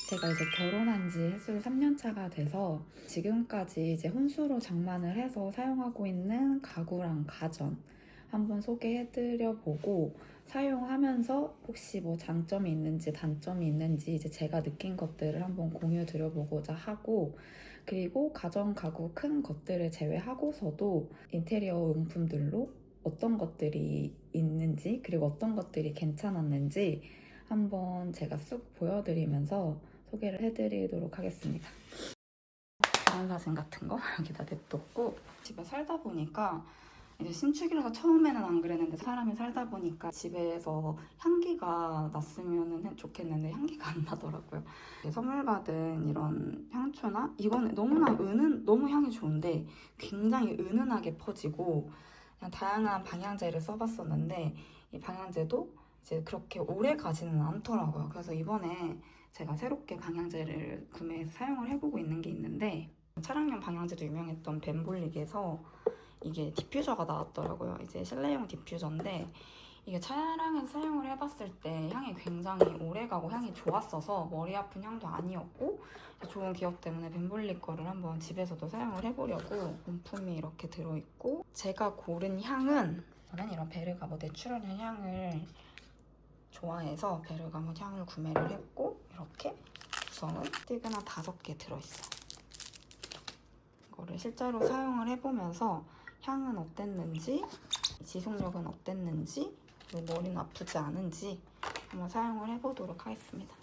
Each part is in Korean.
제가 이제 결혼한 지 햇술 3년 차가 돼서 지금까지 이제 혼수로 장만을 해서 사용하고 있는 가구랑 가전 한번 소개해드려 보고 사용하면서 혹시 뭐 장점이 있는지 단점이 있는지 이제 제가 느낀 것들을 한번 공유 드려보고자 하고, 그리고 가전 가구 큰 것들을 제외하고서도 인테리어 용품들로 어떤 것들이 있는지 그리고 어떤 것들이 괜찮았는지 한번 제가 쑥 보여드리면서 소개를 해드리도록 하겠습니다. 다른 사진 같은 거 여기다 냅뒀고, 집에 살다 보니까 이제 신축이라서 처음에는 안 그랬는데 사람이 살다 보니까 집에서 향기가 났으면 좋겠는데 향기가 안 나더라고요. 선물 받은 이런 향초나 이거는 너무나 너무 향이 좋은데 굉장히 은은하게 퍼지고 그냥 다양한 방향제를 써봤었는데 이 방향제도 이제 그렇게 오래 가지는 않더라고요. 그래서 이번에 제가 새롭게 방향제를 구매해서 사용을 해보고 있는 게 있는데, 차량용 방향제도 유명했던 벤볼릭에서 이게 디퓨저가 나왔더라고요. 이제 실내용 디퓨저인데 이게 차량에서 사용을 해봤을 때 향이 굉장히 오래가고 향이 좋았어서 머리 아픈 향도 아니었고 좋은 기억 때문에 벤볼릭 거를 한번 집에서도 사용을 해보려고 본품이 이렇게 들어있고, 제가 고른 향은 저는 이런 베르가모 내추럴한 향을 좋아해서 베르가모 향을 구매를 했고, 이렇게 구성은 스틱은 한 5개 들어있어요. 이거를 실제로 사용을 해보면서 향은 어땠는지, 지속력은 어땠는지, 그리고 머리는 아프지 않은지 한번 사용을 해보도록 하겠습니다.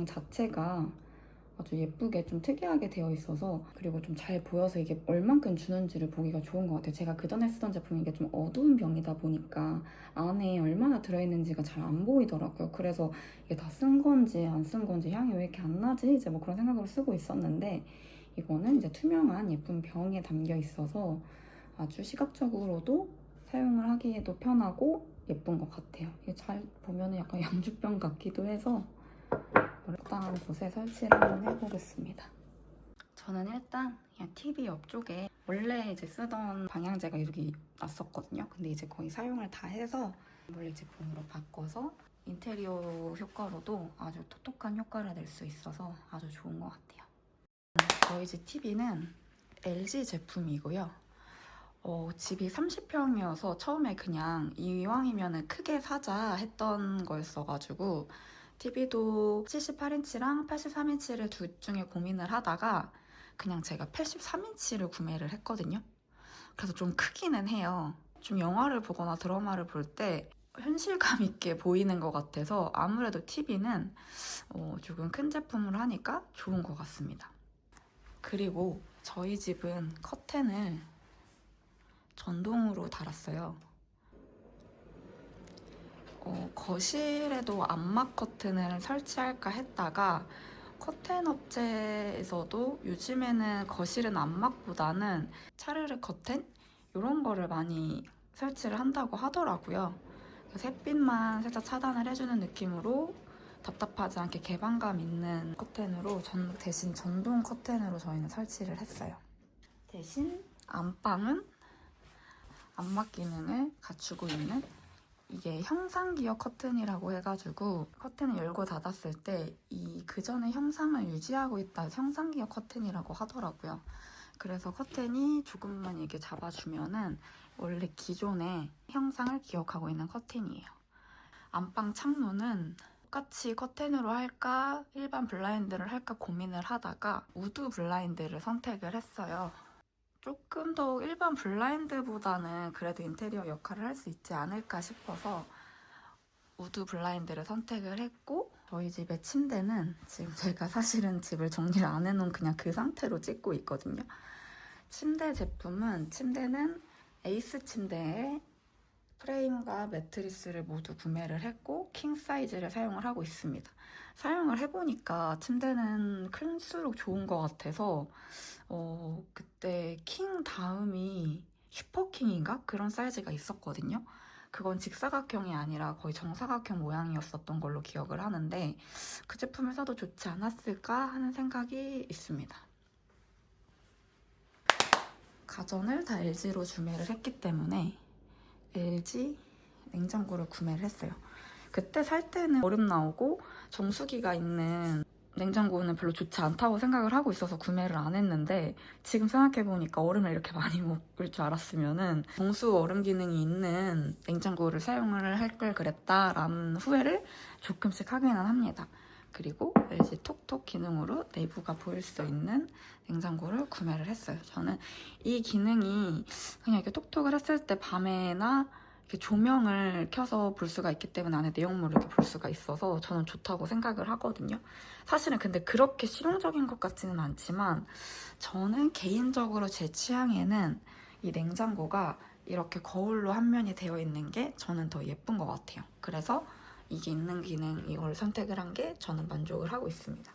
자체가 아주 예쁘게 좀 특이하게 되어 있어서, 그리고 좀 잘 보여서 이게 얼만큼 주는지를 보기가 좋은 것 같아요. 제가 그전에 쓰던 제품이 이게 좀 어두운 병이다 보니까 안에 얼마나 들어있는지가 잘 안 보이더라고요. 그래서 이게 다 쓴 건지 안 쓴 건지 향이 왜 이렇게 안 나지? 이제 뭐 그런 생각으로 쓰고 있었는데, 이거는 이제 투명한 예쁜 병에 담겨 있어서 아주 시각적으로도 사용을 하기에도 편하고 예쁜 것 같아요. 이게 잘 보면 약간 양주병 같기도 해서 적당한 곳에 설치를 한번 해보겠습니다. 저는 일단 그냥 TV 옆쪽에 원래 이제 쓰던 방향제가 여기 놨었거든요. 근데 이제 거의 사용을 다 해서 벤볼릭 제품으로 바꿔서 인테리어 효과로도 아주 톡톡한 효과를 낼 수 있어서 아주 좋은 것 같아요. 저희 집 TV는 LG 제품이고요. 집이 30평이어서 처음에 그냥 이왕이면 크게 사자 했던 거였어가지고 TV도 78인치랑 83인치를 둘 중에 고민을 하다가 그냥 제가 83인치를 구매를 했거든요. 그래서 좀 크기는 해요. 좀 영화를 보거나 드라마를 볼 때 현실감 있게 보이는 것 같아서 아무래도 TV는 조금 큰 제품으로 하니까 좋은 것 같습니다. 그리고 저희 집은 커튼을 전동으로 달았어요. 거실에도 암막 커튼을 설치할까 했다가 커튼 업체에서도 요즘에는 거실은 암막보다는 차르르 커튼? 이런 거를 많이 설치를 한다고 하더라고요. 햇빛만 살짝 차단을 해주는 느낌으로 답답하지 않게 개방감 있는 커튼으로 대신 전동 커튼으로 저희는 설치를 했어요. 대신 안방은 암막 기능을 갖추고 있는 이게 형상기어 커튼이라고 해가지고 커튼을 열고 닫았을 때 이 그전의 형상을 유지하고 있다 형상기어 커튼이라고 하더라고요. 그래서 커튼이 조금만 이렇게 잡아주면은 원래 기존의 형상을 기억하고 있는 커튼이에요. 안방 창문은 똑같이 커튼으로 할까 일반 블라인드를 할까 고민을 하다가 우드 블라인드를 선택을 했어요. 조금 더 일반 블라인드보다는 그래도 인테리어 역할을 할 수 있지 않을까 싶어서 우드 블라인드를 선택을 했고, 저희 집의 침대는 지금 제가 사실은 집을 정리를 안 해놓은 그냥 그 상태로 찍고 있거든요. 침대는 에이스 침대에 프레임과 매트리스를 모두 구매를 했고 킹 사이즈를 사용을 하고 있습니다. 사용을 해보니까 침대는 클수록 좋은 것 같아서 그때 킹 다음이 슈퍼킹인가? 그런 사이즈가 있었거든요. 그건 직사각형이 아니라 거의 정사각형 모양이었었던 걸로 기억을 하는데 그 제품을 사도 좋지 않았을까 하는 생각이 있습니다. 가전을 다 LG로 구매를 했기 때문에 LG 냉장고를 구매를 했어요. 그때 살 때는 얼음 나오고 정수기가 있는 냉장고는 별로 좋지 않다고 생각을 하고 있어서 구매를 안 했는데, 지금 생각해보니까 얼음을 이렇게 많이 먹을 줄 알았으면은 정수 얼음 기능이 있는 냉장고를 사용을 할 걸 그랬다라는 후회를 조금씩 하기는 합니다. 그리고 LG 톡톡 기능으로 내부가 보일 수 있는 냉장고를 구매를 했어요. 저는 이 기능이 그냥 이렇게 톡톡을 했을 때 밤에나 이렇게 조명을 켜서 볼 수가 있기 때문에 안에 내용물을 이렇게 볼 수가 있어서 저는 좋다고 생각을 하거든요. 사실은 근데 그렇게 실용적인 것 같지는 않지만, 저는 개인적으로 제 취향에는 이 냉장고가 이렇게 거울로 한 면이 되어 있는 게 저는 더 예쁜 것 같아요. 그래서 이게 있는 기능 이걸 선택을 한 게 저는 만족을 하고 있습니다.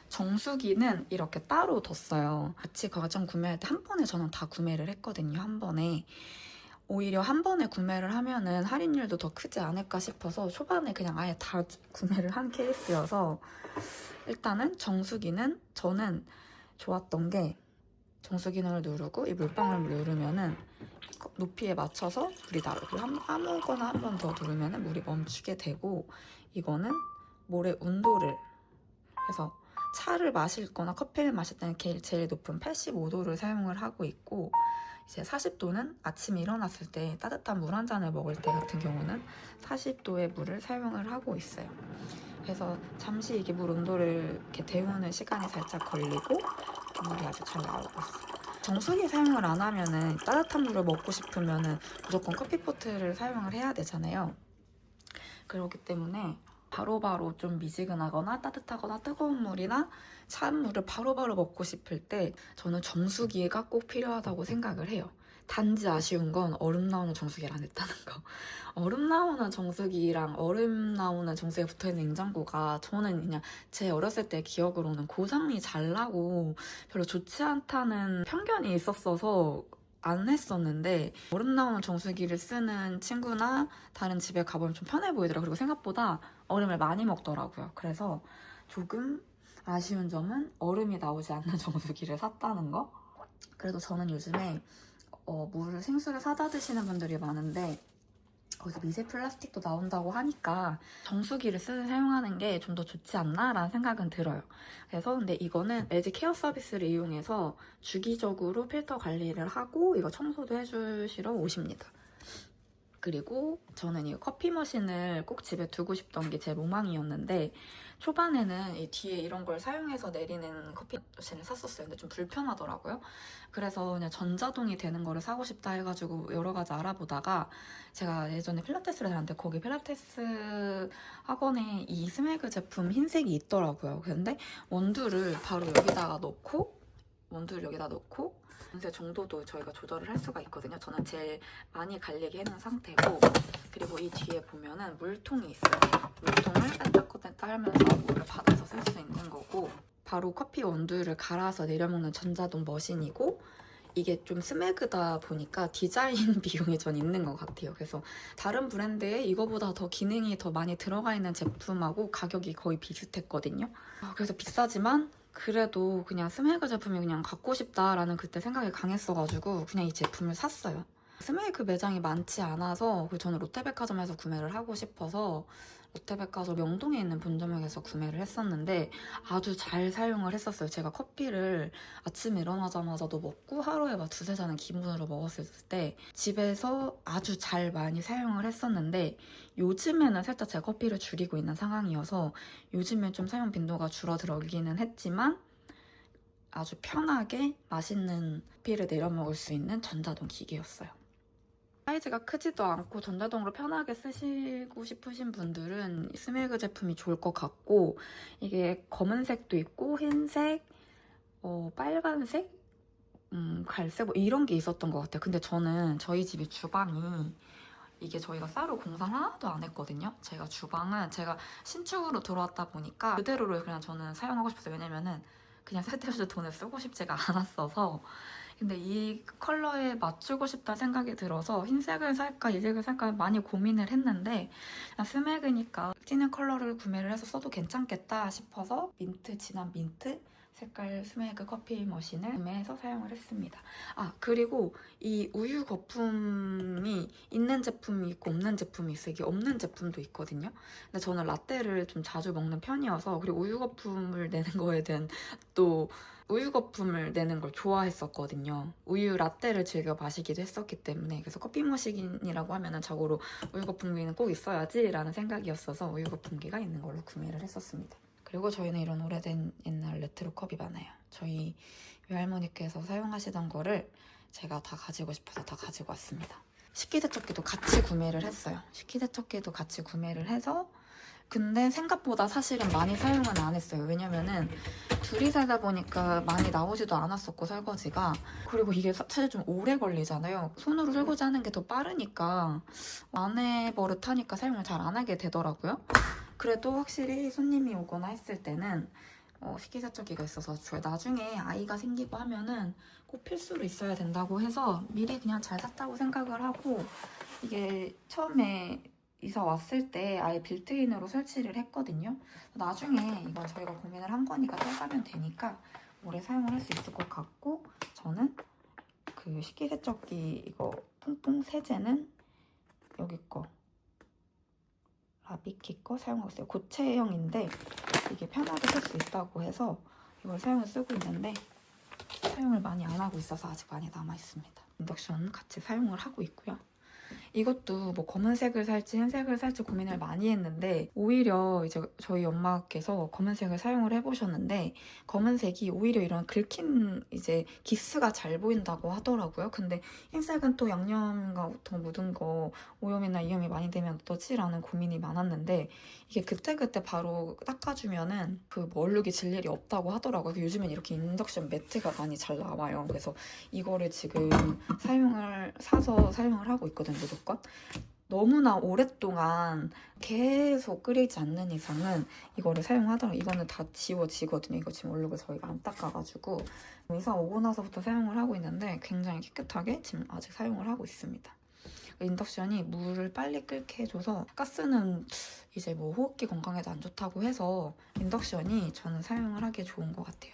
정수기는 이렇게 따로 뒀어요. 같이 가전 구매할 때 한 번에 저는 다 구매를 했거든요. 한 번에. 오히려 한 번에 구매를 하면은 할인율도 더 크지 않을까 싶어서 초반에 그냥 아예 다 구매를 한 케이스여서, 일단은 정수기는 저는 좋았던 게, 정수 기능을 누르고 이 물방울 누르면은 높이에 맞춰서 물이 나오고, 아무거나 한 번 더 누르면은 물이 멈추게 되고, 이거는 물의 온도를 해서 차를 마실 거나 커피를 마실 때는 제일 높은 85도를 사용을 하고 있고, 이제 40도는 아침에 일어났을 때 따뜻한 물 한 잔을 먹을 때 같은 경우는 40도의 물을 사용을 하고 있어요. 그래서 잠시 이게 물 온도를 이렇게 데우는 시간이 살짝 걸리고 물이 아주 잘 나오고 있어요. 정수기 사용을 안 하면은 따뜻한 물을 먹고 싶으면은 무조건 커피포트를 사용을 해야 되잖아요. 그렇기 때문에 바로바로 좀 미지근하거나 따뜻하거나 뜨거운 물이나 차은 물을 바로바로 먹고 싶을 때 저는 정수기가 꼭 필요하다고 생각을 해요. 단지 아쉬운 건 얼음 나오는 정수기를 안 했다는 거. 얼음 나오는 정수기랑 얼음 나오는 정수기에 붙어있는 냉장고가 저는 그냥 제 어렸을 때 기억으로는 고장이 잘 나고 별로 좋지 않다는 편견이 있었어서 안 했었는데, 얼음 나오는 정수기를 쓰는 친구나 다른 집에 가보면 좀 편해 보이더라고요. 그리고 생각보다 얼음을 많이 먹더라고요. 그래서 조금 아쉬운 점은 얼음이 나오지 않는 정수기를 샀다는 거. 그래도 저는 요즘에 생수를 사다 드시는 분들이 많은데 거기서 미세 플라스틱도 나온다고 하니까 정수기를 사용하는 게 좀 더 좋지 않나 라는 생각은 들어요. 그래서 근데 이거는 LG 케어 서비스를 이용해서 주기적으로 필터 관리를 하고 이거 청소도 해주시러 오십니다. 그리고 저는 이 커피 머신을 꼭 집에 두고 싶던 게 제 로망이었는데, 초반에는 이 뒤에 이런 걸 사용해서 내리는 커피 머신을 샀었어요. 근데 좀 불편하더라고요. 그래서 그냥 전자동이 되는 거를 사고 싶다 해가지고 여러 가지 알아보다가, 제가 예전에 필라테스를 다녔는데 거기 필라테스 학원에 이 스매그 제품 흰색이 있더라고요. 근데 원두를 바로 여기다가 넣고 연세 정도도 저희가 조절을 할 수가 있거든요. 저는 제일 많이 갈리게 해놓은 상태고, 그리고 이 뒤에 보면은 물통이 있어요. 물통을 뺐다 하면서 물을 받아서 쓸 수 있는 거고, 바로 커피 원두를 갈아서 내려먹는 전자동 머신이고, 이게 좀 스매그다 보니까 디자인 비용이 전 있는 것 같아요. 그래서 다른 브랜드에 이거보다 더 기능이 더 많이 들어가 있는 제품하고 가격이 거의 비슷했거든요. 그래서 비싸지만 그래도 그냥 스메이크 제품이 그냥 갖고 싶다라는 그때 생각이 강했어가지고 그냥 이 제품을 샀어요. 스메이크 매장이 많지 않아서 저는 롯데백화점에서 구매를 하고 싶어서 롯데백화점 명동에 있는 본점에서 구매를 했었는데 아주 잘 사용을 했었어요. 제가 커피를 아침에 일어나자마자도 먹고 하루에 막 두세 잔은 기본으로 먹었을 때 집에서 아주 잘 많이 사용을 했었는데, 요즘에는 살짝 제가 커피를 줄이고 있는 상황이어서 요즘엔 좀 사용 빈도가 줄어들기는 했지만 아주 편하게 맛있는 커피를 내려 먹을 수 있는 전자동 기계였어요. 사이즈가 크지도 않고 전자동으로 편하게 쓰시고 싶으신 분들은 스밀그 제품이 좋을 것 같고, 이게 검은색도 있고 흰색, 빨간색, 갈색 뭐 이런 게 있었던 것 같아요. 근데 저는 저희 집이 주방이 이게 저희가 따로 공사를 하나도 안 했거든요. 제가 주방은 제가 신축으로 들어왔다 보니까 그대로를 그냥 저는 사용하고 싶었어요. 왜냐면은 그냥 쓸데없이 돈을 쓰고 싶지가 않았어서. 근데 이 컬러에 맞추고 싶다 생각이 들어서 흰색을 살까 이 색을 살까 많이 고민을 했는데, 그냥 스맥이니까 진한 컬러를 구매를 해서 써도 괜찮겠다 싶어서 진한 민트 색깔 스메그 커피 머신을 구매해서 사용을 했습니다. 아, 그리고 이 우유 거품이 있는 제품이 있고 없는 제품이 있어요. 이게 없는 제품도 있거든요. 근데 저는 라떼를 좀 자주 먹는 편이어서, 그리고 우유 거품을 내는 거에 대한 또 우유 거품을 내는 걸 좋아했었거든요. 우유 라떼를 즐겨 마시기도 했었기 때문에. 그래서 커피 머신이라고 하면은 자고로 우유 거품기는 꼭 있어야지 라는 생각이었어서 우유 거품기가 있는 걸로 구매를 했었습니다. 그리고 저희는 이런 오래된 옛날 레트로 컵이 많아요. 저희 외할머니께서 사용하시던 거를 제가 다 가지고 싶어서 다 가지고 왔습니다. 식기세척기도 같이 구매를 했어요. 식기세척기도 같이 구매를 해서, 근데 생각보다 사실은 많이 사용은 안 했어요. 왜냐면은 둘이 살다 보니까 많이 나오지도 않았었고, 설거지가. 그리고 이게 사실 좀 오래 걸리잖아요. 손으로 설거지 하는 게 더 빠르니까 아내 버릇하니까 사용을 잘 안 하게 되더라고요. 그래도 확실히 손님이 오거나 했을 때는 식기세척기가 있어서 나중에 아이가 생기고 하면은 꼭 필수로 있어야 된다고 해서 미리 그냥 잘 샀다고 생각을 하고, 이게 처음에 이사 왔을 때 아예 빌트인으로 설치를 했거든요. 나중에 이건 저희가 고민을 한 거니까 떼가면 되니까 오래 사용을 할 수 있을 것 같고, 저는 그 식기세척기 이거 퐁퐁 세제는 여기 거 라비키 거 사용하고 있어요. 고체형인데 이게 편하게 쓸 수 있다고 해서 이걸 사용을 쓰고 있는데, 사용을 많이 안 하고 있어서 아직 많이 남아있습니다. 인덕션 같이 사용을 하고 있고요. 이것도 뭐 검은색을 살지 흰색을 살지 고민을 많이 했는데, 오히려 이제 저희 엄마께서 검은색을 사용을 해보셨는데 검은색이 오히려 이런 긁힌 이제 기스가 잘 보인다고 하더라고요. 근데 흰색은 또 양념과 더 묻은 거 오염이나 이염이 많이 되면 어떠지라는 고민이 많았는데, 이게 그때그때 바로 닦아주면은 그 얼룩이 질 일이 없다고 하더라고요. 요즘엔 이렇게 인덕션 매트가 많이 잘 나와요. 그래서 이거를 지금 사서 사용을 하고 있거든요. 무조건. 너무나 오랫동안 계속 끓이지 않는 이상은 이거를 사용하더라고요. 이거는 다 지워지거든요. 이거 지금 얼룩을 저희가 안 닦아가지고 이사 오고 나서부터 사용을 하고 있는데 굉장히 깨끗하게 지금 아직 사용을 하고 있습니다. 인덕션이 물을 빨리 끓게 해줘서, 가스는 이제 뭐 호흡기 건강에도 안 좋다고 해서 인덕션이 저는 사용을 하기에 좋은 것 같아요.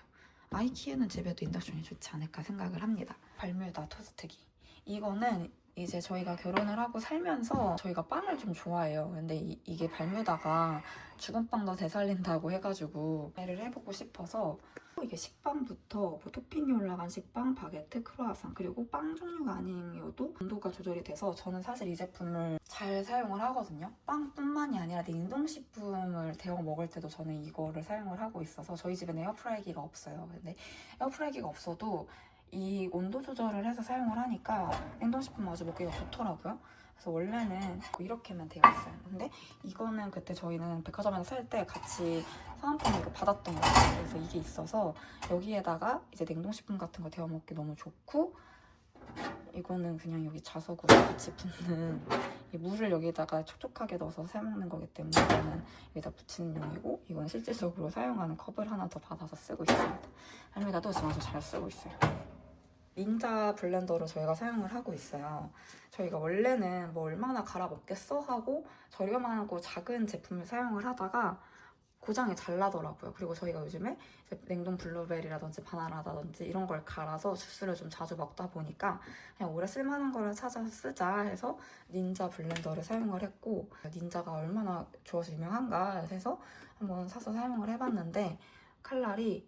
아이 키우는 집에도 인덕션이 좋지 않을까 생각을 합니다. 발뮤다 토스트기. 이거는 이제 저희가 결혼을 하고 살면서 저희가 빵을 좀 좋아해요. 근데 이게 발뮤다가 죽은 빵도 되살린다고 해가지고 구매를 해보고 싶어서, 이게 식빵부터 뭐 토핑이 올라간 식빵, 바게트, 크루아상, 그리고 빵 종류가 아니어도 온도가 조절이 돼서 저는 사실 이 제품을 잘 사용을 하거든요. 빵뿐만이 아니라 냉동식품을 데워 먹을 때도 저는 이거를 사용을 하고 있어서, 저희 집엔 에어프라이기가 없어요. 근데 에어프라이기가 없어도 이 온도 조절을 해서 사용을 하니까 냉동식품 아주 먹기가 좋더라고요. 그래서 원래는 이렇게만 되어 있어요. 근데 이거는 그때 저희는 백화점에서 살 때 같이 사은품으로 받았던 거 같아요. 그래서 이게 있어서 여기에다가 이제 냉동식품 같은 거 데워 먹기 너무 좋고, 이거는 그냥 여기 자석으로 같이 붓는, 물을 여기다가 촉촉하게 넣어서 사용하는 거기 때문에 이거는 여기다 붙이는 용이고, 이건 실질적으로 사용하는 컵을 하나 더 받아서 쓰고 있습니다. 할머니도 지금 아주 잘 쓰고 있어요. 닌자 블렌더로 저희가 사용을 하고 있어요. 저희가 원래는 뭐 얼마나 갈아 먹겠어 하고 저렴하고 작은 제품을 사용을 하다가 고장이 잘 나더라고요. 그리고 저희가 요즘에 냉동 블루베리라든지 바나나라든지 이런 걸 갈아서 주스를 좀 자주 먹다 보니까 그냥 오래 쓸만한 거를 찾아서 쓰자 해서 닌자 블렌더를 사용을 했고, 닌자가 얼마나 좋아서 유명한가 해서 한번 사서 사용을 해봤는데 칼날이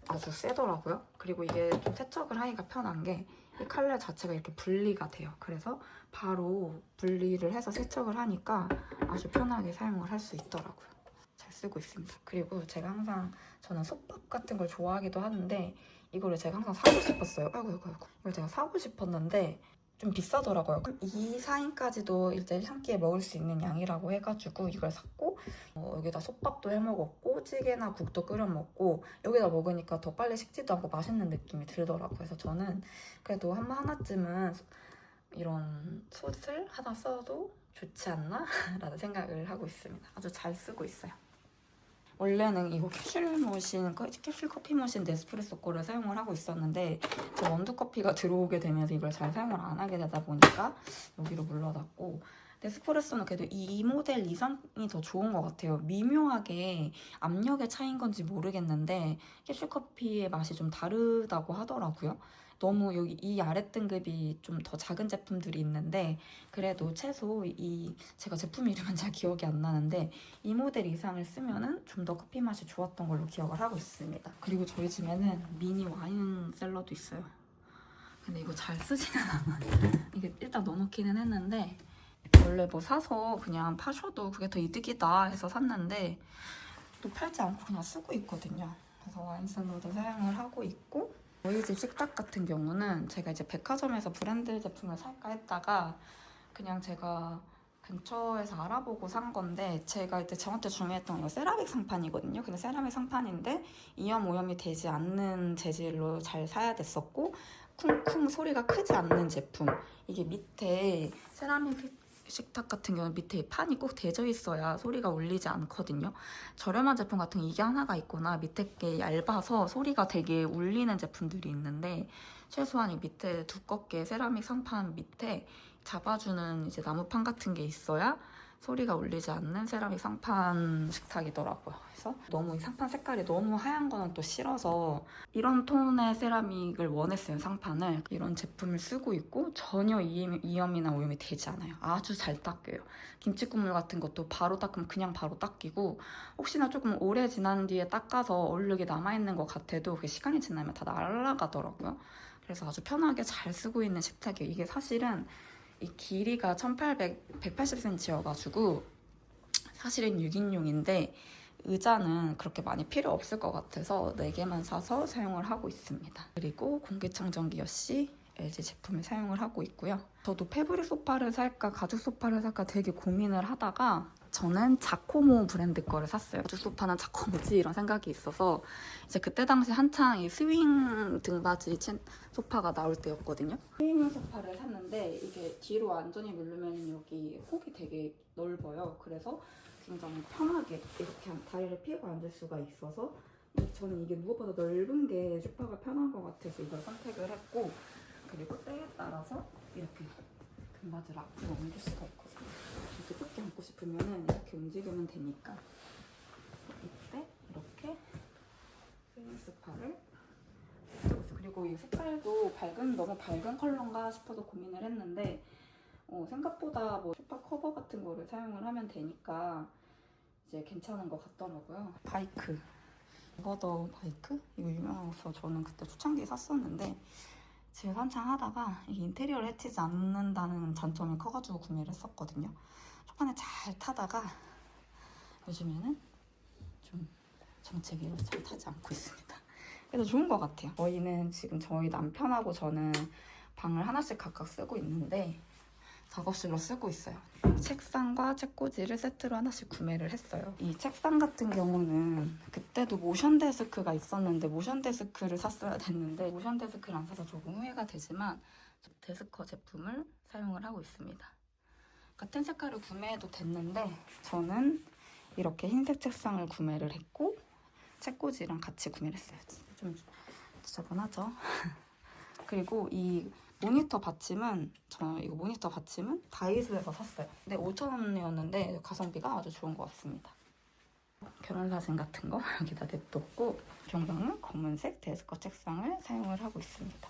아주 세더라고요. 그리고 이게 좀 세척을 하기가 편한 게 이 칼날 자체가 이렇게 분리가 돼요. 그래서 바로 분리를 해서 세척을 하니까 아주 편하게 사용을 할 수 있더라고요. 잘 쓰고 있습니다. 그리고 제가 항상, 저는 솥밥 같은 걸 좋아하기도 하는데 이거를 제가 항상 사고 싶었어요. 아이고. 이걸 제가 사고 싶었는데 좀 비싸더라고요. 2, 4인까지도 이제 한 끼에 먹을 수 있는 양이라고 해가지고 이걸 샀고, 여기다 솥밥도 해먹었고 찌개나 국도 끓여 먹고 여기다 먹으니까 더 빨리 식지도 않고 맛있는 느낌이 들더라고요. 그래서 저는 그래도 하나쯤은 이런 솥을 하나 써도 좋지 않나? 라는 생각을 하고 있습니다. 아주 잘 쓰고 있어요. 원래는 이거 캡슐 커피 머신 네스프레소 거를 사용을 하고 있었는데, 저 원두 커피가 들어오게 되면서 이걸 잘 사용을 안 하게 되다 보니까 여기로 물러났고, 네스프레소는 그래도 이 모델 이상이 더 좋은 것 같아요. 미묘하게 압력의 차이인 건지 모르겠는데 캡슐커피의 맛이 좀 다르다고 하더라고요. 너무 여기 이 아래 등급이 좀 더 작은 제품들이 있는데 그래도 최소 이 제가 제품 이름은 잘 기억이 안 나는데 이 모델 이상을 쓰면은 좀 더 커피 맛이 좋았던 걸로 기억을 하고 있습니다. 그리고 저희 집에는 미니 와인 셀러도 있어요. 근데 이거 잘 쓰지는 않아요. 이게 일단 넣어놓기는 했는데 원래 뭐 사서 그냥 파셔도 그게 더 이득이다 해서 샀는데 또 팔지 않고 그냥 쓰고 있거든요. 그래서 와인 셀러도 사용을 하고 있고 저희 집 식탁 같은 경우는 제가 이제 백화점에서 브랜드 제품을 살까 했다가 그냥 제가 근처에서 알아보고 산 건데 제가 이때 저한테 중요했던 건 세라믹 상판이거든요. 근데 세라믹 상판인데 이염 오염이 되지 않는 재질로 잘 사야 됐었고 쿵쿵 소리가 크지 않는 제품. 이게 밑에 세라믹 식탁 같은 경우는 밑에 판이 꼭 대져 있어야 소리가 울리지 않거든요. 저렴한 제품 같은 게 이게 하나가 있거나 밑에 게 얇아서 소리가 되게 울리는 제품들이 있는데 최소한 이 밑에 두껍게 세라믹 상판 밑에 잡아주는 이제 나무판 같은 게 있어야 소리가 울리지 않는 세라믹 상판 식탁이더라고요. 그래서 너무 이 상판 색깔이 너무 하얀 거는 또 싫어서 이런 톤의 세라믹을 원했어요. 상판을. 이런 제품을 쓰고 있고 전혀 이염이나 오염이 되지 않아요. 아주 잘 닦여요. 김치 국물 같은 것도 바로 닦으면 그냥 바로 닦이고 혹시나 조금 오래 지난 뒤에 닦아서 얼룩이 남아있는 것 같아도 그 시간이 지나면 다 날아가더라고요. 그래서 아주 편하게 잘 쓰고 있는 식탁이에요. 이게 사실은 이 길이가 180cm여가지고 사실은 6인용인데 의자는 그렇게 많이 필요 없을 것 같아서 4개만 사서 사용을 하고 있습니다. 그리고 공기청정기 역시 LG 제품을 사용을 하고 있고요. 저도 패브릭 소파를 살까 가죽 소파를 살까 되게 고민을 하다가 저는 자코모 브랜드 거를 샀어요. 가죽 소파는 자코모지 이런 생각이 있어서 이제 그때 당시 한창 이 스윙 등받이 소파가 나올 때였거든요. 스윙 소파를 샀는데 이게 뒤로 완전히 누르면 여기 폭이 되게 넓어요. 그래서 굉장히 편하게 이렇게 다리를 펴고 앉을 수가 있어서 저는 이게 무엇보다 넓은 게 소파가 편한 것 같아서 이걸 선택을 했고 그리고 때에 따라서 이렇게 등받이를 앞으로 옮길 수가 있거든요. 이렇게 좁게 앉고 싶으면 이렇게 움직이면 되니까 이때 이렇게 스윙 소파를 그리고 이 색깔도 너무 밝은 컬러인가 싶어서 고민을 했는데 생각보다 뭐 소파 커버 같은 거를 사용을 하면 되니까 이제 괜찮은 것 같더라고요. 바이크 버더 바이크? 이거 유명해서 저는 그때 초창기에 샀었는데 집에서 한창 하다가 이게 인테리어를 해치지 않는다는 장점이 커가지고 구매를 했었거든요. 초반에 잘 타다가 요즘에는 좀 정체기로 잘 타지 않고 있습니다. 그래서 좋은 것 같아요. 저희는 지금 저희 남편하고 저는 방을 하나씩 각각 쓰고 있는데 작업실로 쓰고 있어요. 책상과 책꽂이를 세트로 하나씩 구매를 했어요. 이 책상 같은 경우는 그때도 모션 데스크가 있었는데 모션 데스크를 샀어야 됐는데 모션 데스크를 안 사서 조금 후회가 되지만 데스커 제품을 사용을 하고 있습니다. 같은 색깔을 구매해도 됐는데 저는 이렇게 흰색 책상을 구매를 했고 책꽂이랑 같이 구매를 했어요. 좀 지저분하죠? 그리고 이 모니터 받침은 이거 모니터 받침은 다이소에서 샀어요. 근데 5,000원이었는데 가성비가 아주 좋은 것 같습니다. 결혼사진 같은 거 여기다 냅뒀고 경장은 검은색 데스크 책상을 사용을 하고 있습니다.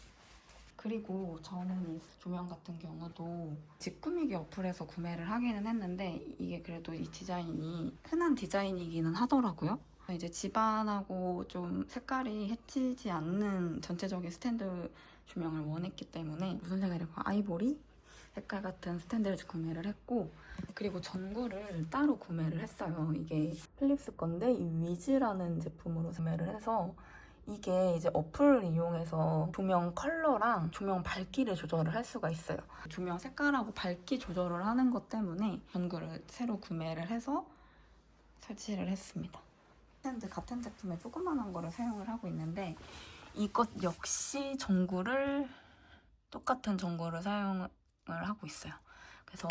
그리고 저는 이 조명 같은 경우도 집 꾸미기 어플에서 구매를 하기는 했는데 이게 그래도 이 디자인이 흔한 디자인이기는 하더라고요. 이제 집안하고 좀 색깔이 해치지 않는 전체적인 스탠드 조명을 원했기 때문에 무슨 색깔이고 아이보리 색깔 같은 스탠드를 구매를 했고 그리고 전구를 따로 구매를 했어요. 이게 필립스 건데 이 위즈라는 제품으로 구매를 해서 이게 이제 어플을 이용해서 조명 컬러랑 조명 밝기를 조절을 할 수가 있어요. 조명 색깔하고 밝기 조절을 하는 것 때문에 전구를 새로 구매를 해서 설치를 했습니다. 스탠드 같은 제품의 조그만한 거를 사용을 하고 있는데 이것 역시 똑같은 전구를 사용을 하고 있어요. 그래서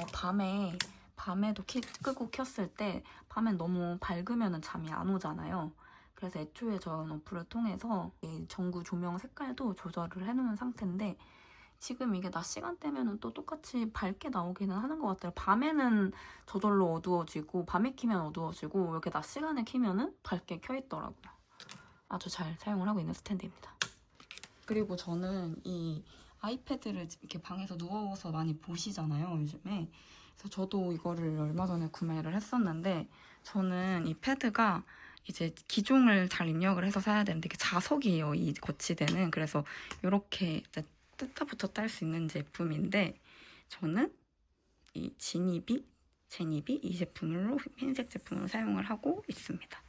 밤에도 끄고 켰을 때 밤엔 너무 밝으면 잠이 안 오잖아요. 그래서 애초에 전 어플을 통해서 이 전구 조명 색깔도 조절을 해놓은 상태인데 지금 이게 낮 시간대면은 또 똑같이 밝게 나오기는 하는 것 같아요. 밤에는 저절로 어두워지고 밤에 키면 어두워지고 이렇게 낮 시간에 키면은 밝게 켜 있더라고요. 아주 잘 사용을 하고 있는 스탠드입니다. 그리고 저는 이 아이패드를 이렇게 방에서 누워서 많이 보시잖아요, 요즘에. 그래서 저도 이거를 얼마 전에 구매를 했었는데, 저는 이 패드가 이제 기종을 잘 입력을 해서 사야 되는데, 이게 자석이에요, 이 거치대는. 그래서 이렇게 뜯다부터 딸 수 있는 제품인데, 저는 이 제니비 이 제품으로, 흰색 제품으로 사용을 하고 있습니다.